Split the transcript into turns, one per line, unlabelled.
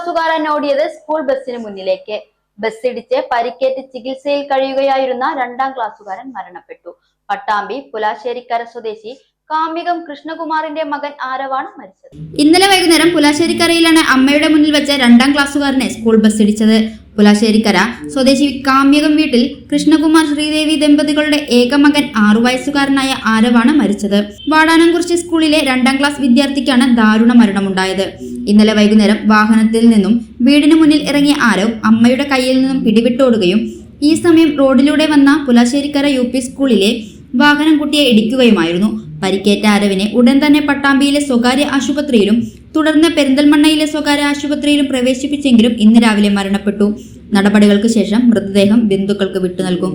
ക്ലാസ്സുകാരൻ ഓടിയത് സ്കൂൾ ബസ്സിന് മുന്നിലേക്ക്. ബസ്സിടിച്ച് പരിക്കേറ്റ് ചികിത്സയിൽ കഴിയുകയായിരുന്ന 2ാം ക്ലാസ്സുകാരൻ മരണപ്പെട്ടു. പട്ടാമ്പി പുലാശ്ശേരിക്കര സ്വദേശി കാമ്യകം കൃഷ്ണകുമാറിന്റെ മകൻ ആരവാണ് മരിച്ചത്.
ഇന്നലെ വൈകുന്നേരം പുലാശ്ശേരിക്കരയിലാണ് അമ്മയുടെ മുന്നിൽ വെച്ച 2ാം ക്ലാസ്സുകാരനെ സ്കൂൾ ബസ് ഇടിച്ചത്. പുലാശ്ശേരിക്കര സ്വദേശി കാമ്യകം വീട്ടിൽ കൃഷ്ണകുമാർ ശ്രീദേവി ദമ്പതികളുടെ ഏക മകൻ 6 വയസ്സുകാരനായ ആരവാണ് മരിച്ചത്. വാടാനംകുറിച്ചി സ്കൂളിലെ 2ാം ക്ലാസ് വിദ്യാർത്ഥിക്കാണ് ദാരുണ മരണമുണ്ടായത്. ഇന്നലെ വൈകുന്നേരം വാഹനത്തിൽ നിന്നും വീടിന് മുന്നിൽ ഇറങ്ങിയ ആരവ് അമ്മയുടെ കയ്യിൽ നിന്നും പിടിവിട്ടോടുകയും ഈ സമയം റോഡിലൂടെ വന്ന പുലാശ്ശേരിക്കര UP സ്കൂളിലെ വാഹനം കുട്ടിയെ ഇടിക്കുകയുമായിരുന്നു. പരിക്കേറ്റ ആരവിനെ ഉടൻ തന്നെ പട്ടാമ്പിയിലെ സ്വകാര്യ ആശുപത്രിയിലും തുടർന്ന് പെരിന്തൽമണ്ണയിലെ സ്വകാര്യ ആശുപത്രിയിലും പ്രവേശിപ്പിച്ചെങ്കിലും ഇന്ന് രാവിലെ മരണപ്പെട്ടു. നടപടികൾക്ക് ശേഷം മൃതദേഹം ബന്ധുക്കൾക്ക് വിട്ടു നൽകും.